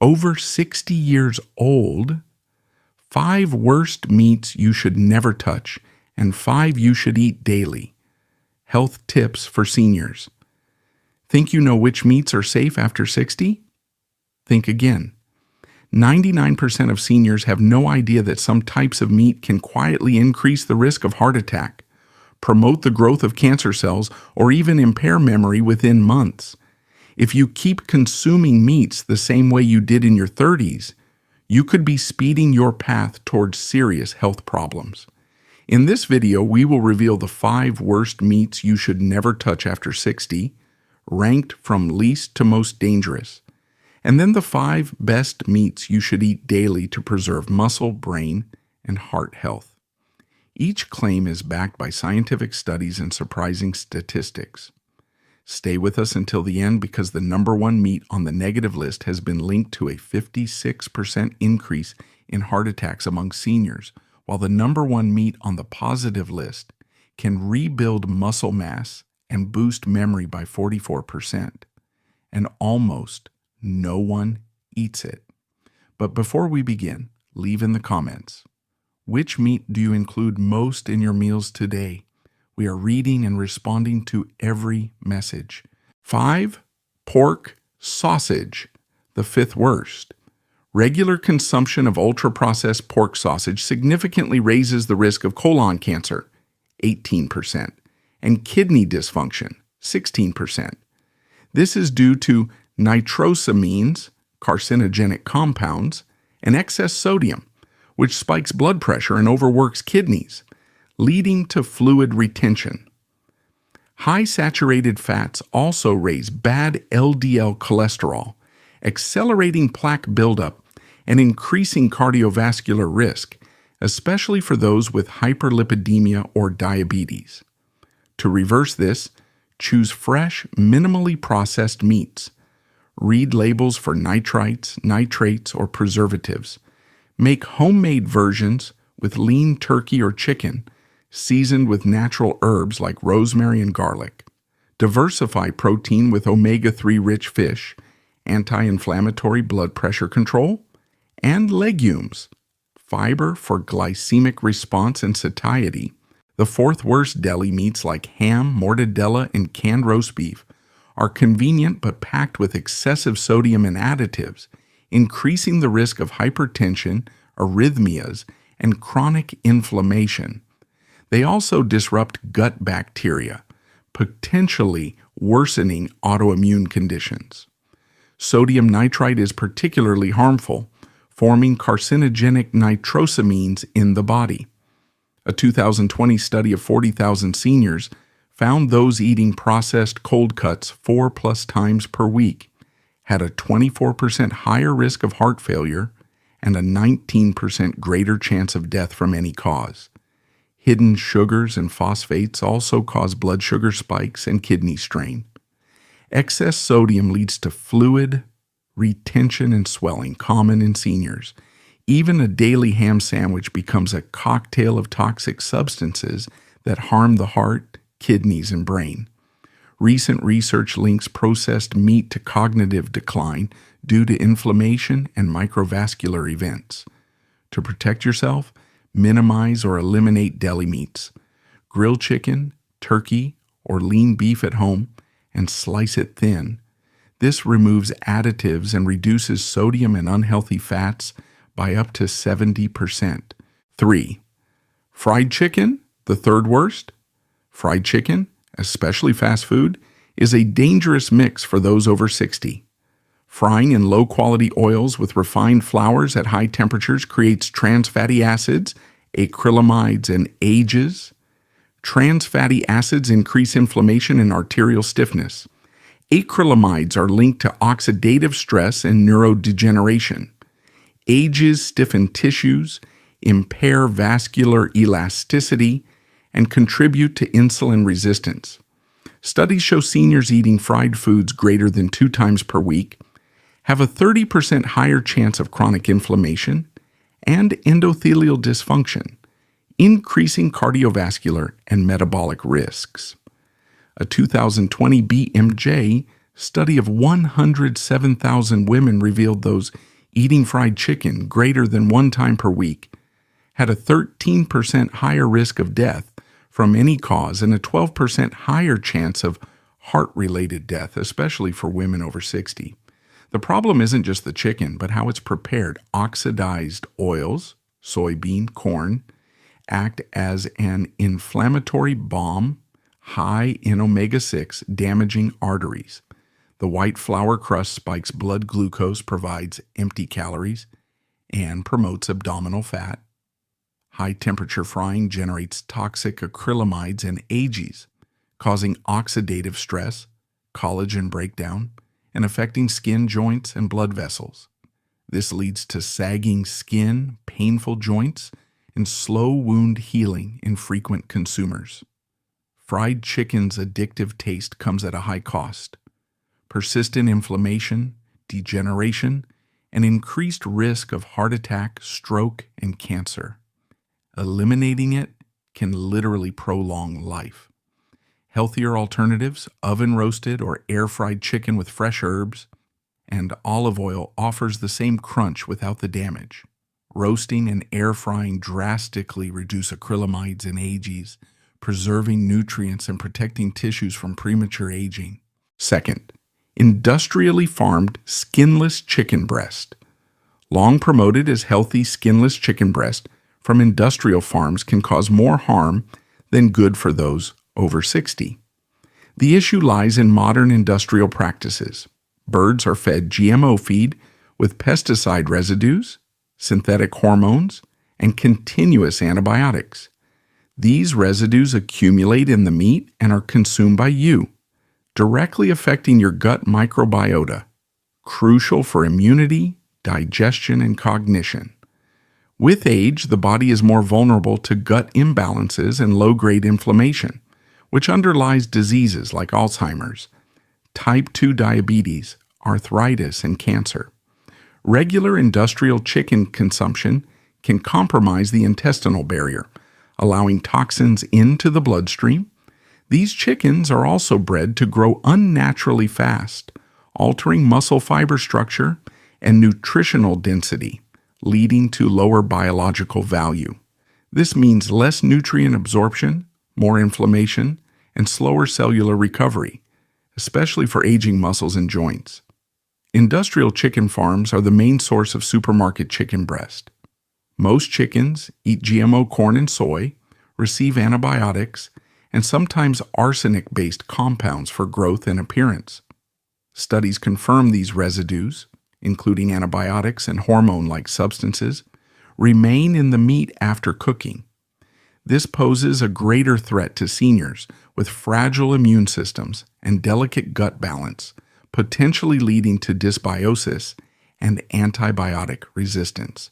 over 60 years old, 5 worst meats you should never touch, and 5 you should eat daily. Health tips for seniors. Think you know which meats are safe after 60? Think again. 99% of seniors have no idea that some types of meat can quietly increase the risk of heart attack, promote the growth of cancer cells, or even impair memory within months. If you keep consuming meats the same way you did in your 30s, you could be speeding your path towards serious health problems. In this video, we will reveal the 5 worst meats you should never touch after 60, ranked from least to most dangerous, and then the 5 best meats you should eat daily to preserve muscle, brain, and heart health. Each claim is backed by scientific studies and surprising statistics. Stay with us until the end because the number 1 meat on the negative list has been linked to a 56% increase in heart attacks among seniors, while the number 1 meat on the positive list can rebuild muscle mass and boost memory by 44%. And almost no one eats it. But before we begin, leave in the comments, which meat do you include most in your meals today? We are reading and responding to every message. 5. Pork sausage, the 5th worst. Regular consumption of ultra-processed pork sausage significantly raises the risk of colon cancer, 18%, and kidney dysfunction, 16%. This is due to nitrosamines, carcinogenic compounds, and excess sodium, which spikes blood pressure and overworks kidneys, leading to fluid retention. High saturated fats also raise bad LDL cholesterol, accelerating plaque buildup and increasing cardiovascular risk, especially for those with hyperlipidemia or diabetes. To reverse this, choose fresh, minimally processed meats. Read labels for nitrites, nitrates, or preservatives. Make homemade versions with lean turkey or chicken, seasoned with natural herbs like rosemary and garlic. Diversify protein with omega-3 rich fish, anti-inflammatory blood pressure control, and legumes. Fiber for glycemic response and satiety. The 4th worst deli meats like ham, mortadella, and canned roast beef are convenient but packed with excessive sodium and additives, increasing the risk of hypertension, arrhythmias, and chronic inflammation. They also disrupt gut bacteria, potentially worsening autoimmune conditions. Sodium nitrite is particularly harmful, forming carcinogenic nitrosamines in the body. A 2020 study of 40,000 seniors found those eating processed cold cuts 4+ times per week had a 24% higher risk of heart failure and a 19% greater chance of death from any cause. Hidden sugars and phosphates also cause blood sugar spikes and kidney strain. Excess sodium leads to fluid retention and swelling, common in seniors. Even a daily ham sandwich becomes a cocktail of toxic substances that harm the heart, kidneys, and brain. Recent research links processed meat to cognitive decline due to inflammation and microvascular events. To protect yourself, minimize or eliminate deli meats. Grill chicken, turkey, or lean beef at home and slice it thin. This removes additives and reduces sodium and unhealthy fats by up to 70%. 3. Fried chicken, the 3rd worst. Fried chicken, especially fast food, is a dangerous mix for those over 60. Frying in low-quality oils with refined flours at high temperatures creates trans fatty acids, acrylamides, and ages. Trans fatty acids increase inflammation and arterial stiffness. Acrylamides are linked to oxidative stress and neurodegeneration. Ages stiffen tissues, impair vascular elasticity, and contribute to insulin resistance. Studies show seniors eating fried foods greater than 2 times per week have a 30% higher chance of chronic inflammation and endothelial dysfunction, increasing cardiovascular and metabolic risks. A 2020 BMJ study of 107,000 women revealed those Eating fried chicken greater than 1 time per week had a 13% higher risk of death from any cause and a 12% higher chance of heart-related death, especially for women over 60. The problem isn't just the chicken, but how it's prepared. Oxidized oils, soybean, corn, act as an inflammatory bomb high in omega-6, damaging arteries. The white flour crust spikes blood glucose, provides empty calories, and promotes abdominal fat. High-temperature frying generates toxic acrylamides and ages, causing oxidative stress, collagen breakdown, and affecting skin, joints, and blood vessels. This leads to sagging skin, painful joints, and slow wound healing in frequent consumers. Fried chicken's addictive taste comes at a high cost. Persistent inflammation, degeneration, and increased risk of heart attack, stroke, and cancer. Eliminating it can literally prolong life. Healthier alternatives, oven-roasted or air-fried chicken with fresh herbs, and olive oil offers the same crunch without the damage. Roasting and air-frying drastically reduce acrylamides and ages, preserving nutrients and protecting tissues from premature aging. Second, industrially farmed skinless chicken breast. Long promoted as healthy skinless chicken breast from industrial farms can cause more harm than good for those over 60. The issue lies in modern industrial practices. Birds are fed GMO feed with pesticide residues, synthetic hormones, and continuous antibiotics. These residues accumulate in the meat and are consumed by you, directly affecting your gut microbiota, crucial for immunity, digestion, and cognition. With age, the body is more vulnerable to gut imbalances and low-grade inflammation, which underlies diseases like Alzheimer's, type 2 diabetes, arthritis, and cancer. Regular industrial chicken consumption can compromise the intestinal barrier, allowing toxins into the bloodstream. These chickens are also bred to grow unnaturally fast, altering muscle fiber structure and nutritional density, leading to lower biological value. This means less nutrient absorption, more inflammation, and slower cellular recovery, especially for aging muscles and joints. Industrial chicken farms are the main source of supermarket chicken breast. Most chickens eat GMO corn and soy, receive antibiotics, and sometimes arsenic-based compounds for growth and appearance. Studies confirm these residues, including antibiotics and hormone-like substances, remain in the meat after cooking. This poses a greater threat to seniors with fragile immune systems and delicate gut balance, potentially leading to dysbiosis and antibiotic resistance.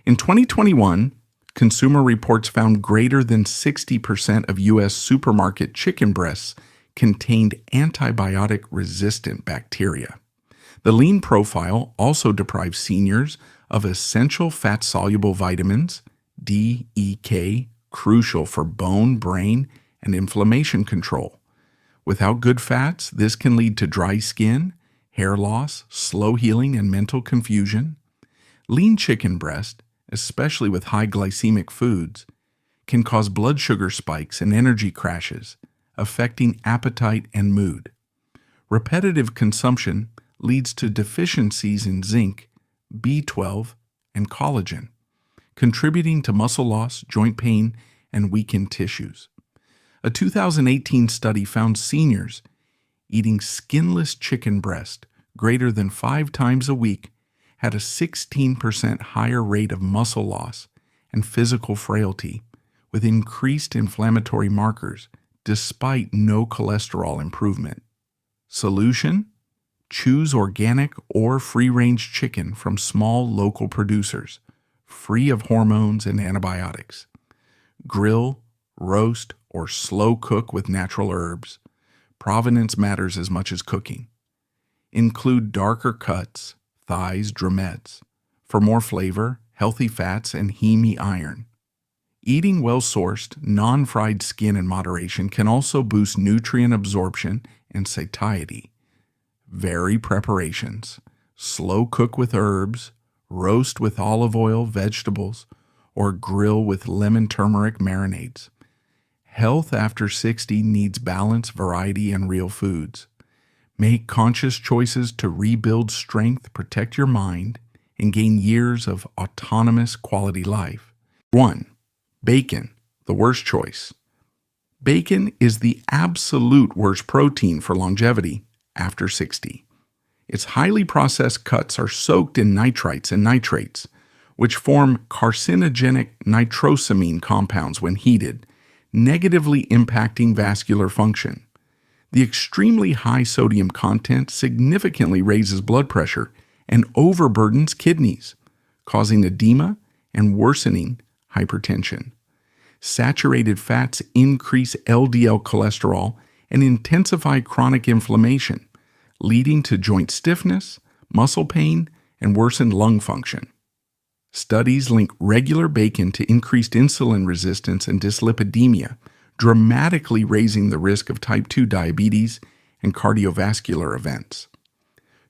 In 2021, Consumer Reports found greater than 60% of U.S. supermarket chicken breasts contained antibiotic-resistant bacteria. The lean profile also deprives seniors of essential fat-soluble vitamins, D, E, K, crucial for bone, brain, and inflammation control. Without good fats, this can lead to dry skin, hair loss, slow healing, and mental confusion. Lean chicken breast, especially with high glycemic foods, can cause blood sugar spikes and energy crashes, affecting appetite and mood. Repetitive consumption leads to deficiencies in zinc, B12, and collagen, contributing to muscle loss, joint pain, and weakened tissues. A 2018 study found seniors eating skinless chicken breast greater than 5 times a week had a 16% higher rate of muscle loss and physical frailty, with increased inflammatory markers despite no cholesterol improvement. Solution: choose organic or free-range chicken from small local producers, free of hormones and antibiotics. Grill, roast, or slow cook with natural herbs. Provenance matters as much as cooking. Include darker cuts, thighs, drumettes, for more flavor, healthy fats, and heme iron. Eating well-sourced, non-fried skin in moderation can also boost nutrient absorption and satiety. Vary preparations. Slow cook with herbs, roast with olive oil, vegetables, or grill with lemon turmeric marinades. Health after 60 needs balance, variety, and real foods. Make conscious choices to rebuild strength, protect your mind, and gain years of autonomous quality life. 1. Bacon, the worst choice. Bacon is the absolute worst protein for longevity after 60. Its highly processed cuts are soaked in nitrites and nitrates, which form carcinogenic nitrosamine compounds when heated, negatively impacting vascular function. The extremely high sodium content significantly raises blood pressure and overburdens kidneys, causing edema and worsening hypertension. Saturated fats increase LDL cholesterol and intensify chronic inflammation, leading to joint stiffness, muscle pain, and worsened lung function. Studies link regular bacon to increased insulin resistance and dyslipidemia, dramatically raising the risk of type 2 diabetes and cardiovascular events.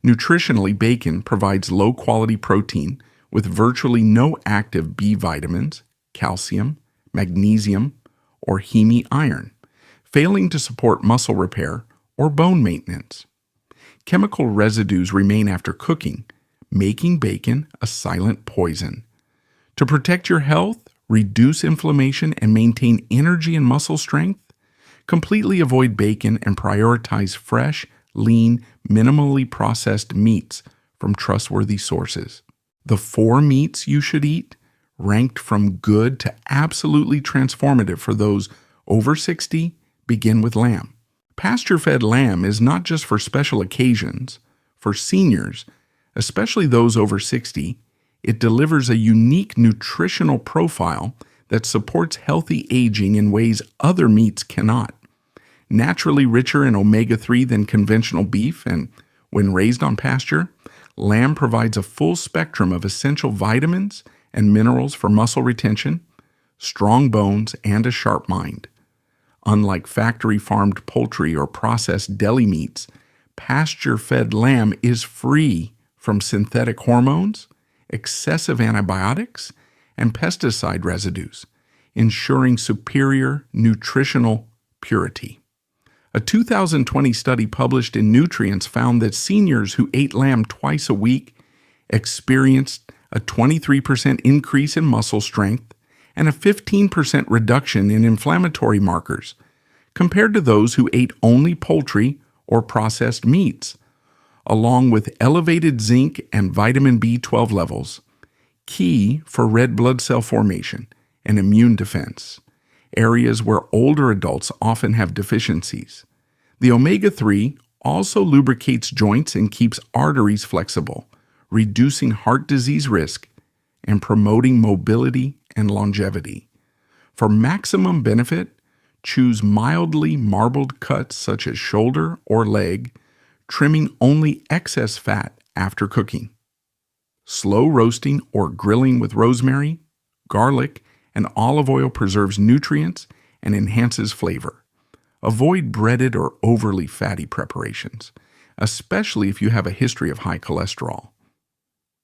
Nutritionally, bacon provides low-quality protein with virtually no active B vitamins, calcium, magnesium, or heme iron, failing to support muscle repair or bone maintenance. Chemical residues remain after cooking, making bacon a silent poison. To protect your health, reduce inflammation, and maintain energy and muscle strength, completely avoid bacon and prioritize fresh, lean, minimally processed meats from trustworthy sources. The 4 meats you should eat, ranked from good to absolutely transformative for those over 60, begin with lamb. Pasture-fed lamb is not just for special occasions. For seniors, especially those over 60, it delivers a unique nutritional profile that supports healthy aging in ways other meats cannot. Naturally richer in omega-3 than conventional beef, and when raised on pasture, lamb provides a full spectrum of essential vitamins and minerals for muscle retention, strong bones, and a sharp mind. Unlike factory-farmed poultry or processed deli meats, pasture-fed lamb is free from synthetic hormones, excessive antibiotics, and pesticide residues, ensuring superior nutritional purity. A 2020 study published in Nutrients found that seniors who ate lamb twice a week experienced a 23% increase in muscle strength and a 15% reduction in inflammatory markers, compared to those who ate only poultry or processed meats, along with elevated zinc and vitamin B12 levels, key for red blood cell formation and immune defense, areas where older adults often have deficiencies. The omega-3 also lubricates joints and keeps arteries flexible, reducing heart disease risk and promoting mobility and longevity. For maximum benefit, choose mildly marbled cuts such as shoulder or leg, trimming only excess fat after cooking. Slow roasting or grilling with rosemary, garlic, and olive oil preserves nutrients and enhances flavor. Avoid breaded or overly fatty preparations, especially if you have a history of high cholesterol.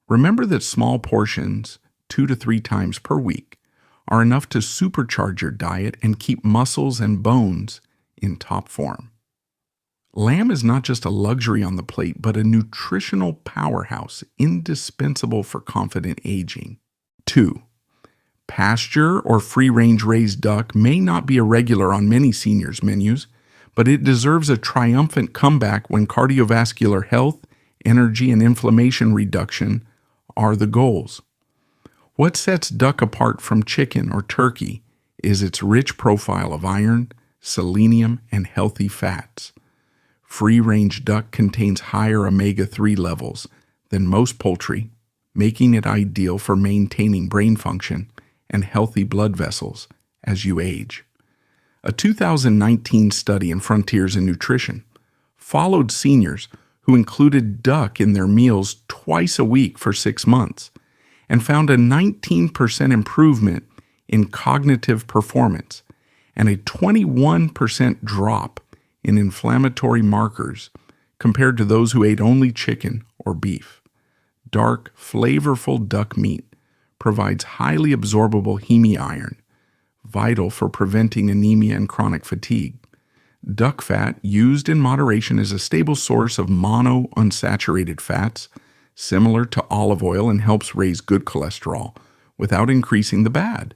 Remember that small portions, 2 to 3 times per week, are enough to supercharge your diet and keep muscles and bones in top form. Lamb is not just a luxury on the plate, but a nutritional powerhouse indispensable for confident aging. 2. Pasture or free-range raised duck may not be a regular on many seniors' menus, but it deserves a triumphant comeback when cardiovascular health, energy, and inflammation reduction are the goals. What sets duck apart from chicken or turkey is its rich profile of iron, selenium, and healthy fats. Free-range duck contains higher omega-3 levels than most poultry, making it ideal for maintaining brain function and healthy blood vessels as you age. A 2019 study in Frontiers in Nutrition followed seniors who included duck in their meals twice a week for 6 months and found a 19% improvement in cognitive performance and a 21% drop in inflammatory markers compared to those who ate only chicken or beef. Dark, flavorful duck meat provides highly absorbable hemi-iron, vital for preventing anemia and chronic fatigue. Duck fat, used in moderation, is a stable source of monounsaturated fats, similar to olive oil, and helps raise good cholesterol without increasing the bad.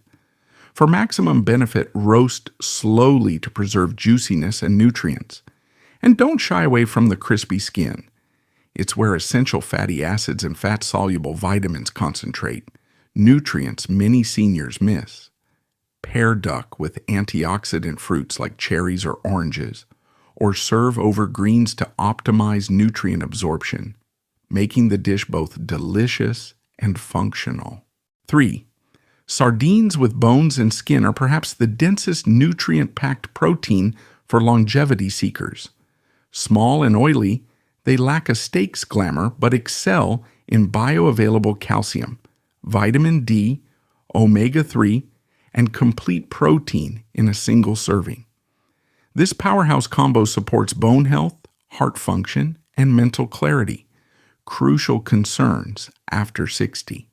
For maximum benefit, roast slowly to preserve juiciness and nutrients. And don't shy away from the crispy skin. It's where essential fatty acids and fat-soluble vitamins concentrate, nutrients many seniors miss. Pair duck with antioxidant fruits like cherries or oranges, or serve over greens to optimize nutrient absorption, making the dish both delicious and functional. 3. Sardines with bones and skin are perhaps the densest nutrient-packed protein for longevity seekers. Small and oily, they lack a steak's glamour but excel in bioavailable calcium, vitamin D, omega-3, and complete protein in a single serving. This powerhouse combo supports bone health, heart function, and mental clarity, crucial concerns after 60.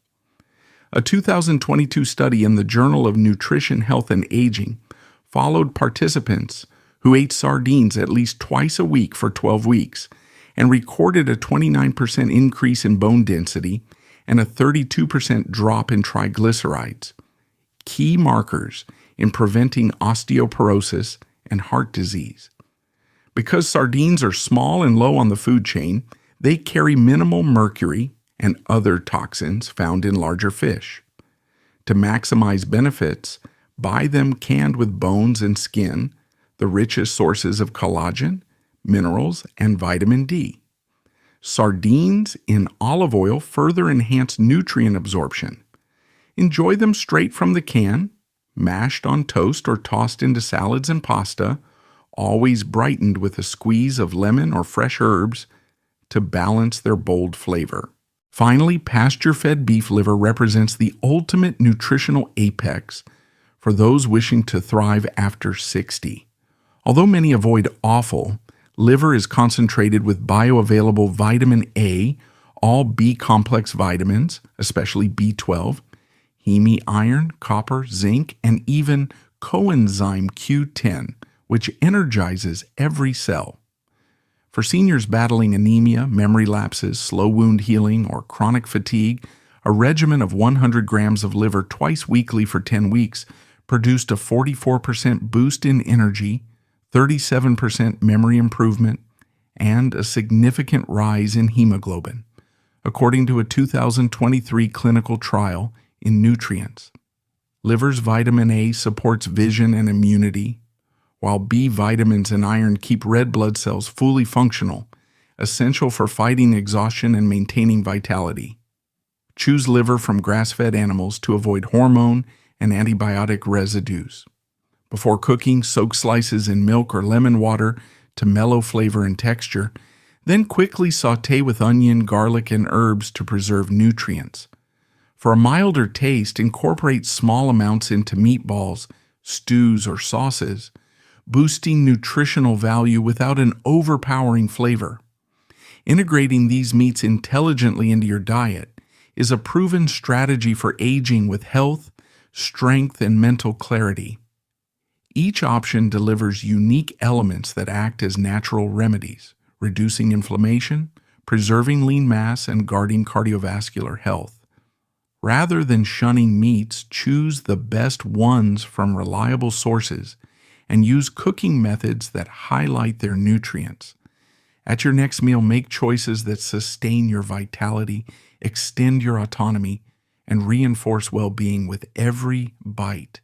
A 2022 study in the Journal of Nutrition, Health, and Aging followed participants who ate sardines at least twice a week for 12 weeks and recorded a 29% increase in bone density and a 32% drop in triglycerides, key markers in preventing osteoporosis and heart disease. Because sardines are small and low on the food chain, they carry minimal mercury and other toxins found in larger fish. To maximize benefits, buy them canned with bones and skin, the richest sources of collagen, minerals, and vitamin D. Sardines in olive oil further enhance nutrient absorption. Enjoy them straight from the can, mashed on toast or tossed into salads and pasta, always brightened with a squeeze of lemon or fresh herbs to balance their bold flavor. Finally, pasture-fed beef liver represents the ultimate nutritional apex for those wishing to thrive after 60. Although many avoid offal, liver is concentrated with bioavailable vitamin A, all B-complex vitamins, especially B12, hemi-iron, copper, zinc, and even coenzyme Q10, which energizes every cell. For seniors battling anemia, memory lapses, slow wound healing, or chronic fatigue, a regimen of 100 grams of liver twice weekly for 10 weeks produced a 44% boost in energy, 37% memory improvement, and a significant rise in hemoglobin, according to a 2023 clinical trial in Nutrients. Liver's vitamin A supports vision and immunity, while B vitamins and iron keep red blood cells fully functional, essential for fighting exhaustion and maintaining vitality. Choose liver from grass-fed animals to avoid hormone and antibiotic residues. Before cooking, soak slices in milk or lemon water to mellow flavor and texture, then quickly sauté with onion, garlic, and herbs to preserve nutrients. For a milder taste, incorporate small amounts into meatballs, stews, or sauces, boosting nutritional value without an overpowering flavor. Integrating these meats intelligently into your diet is a proven strategy for aging with health, strength, and mental clarity. Each option delivers unique elements that act as natural remedies, reducing inflammation, preserving lean mass, and guarding cardiovascular health. Rather than shunning meats, choose the best ones from reliable sources and use cooking methods that highlight their nutrients. At your next meal, make choices that sustain your vitality, extend your autonomy, and reinforce well-being with every bite.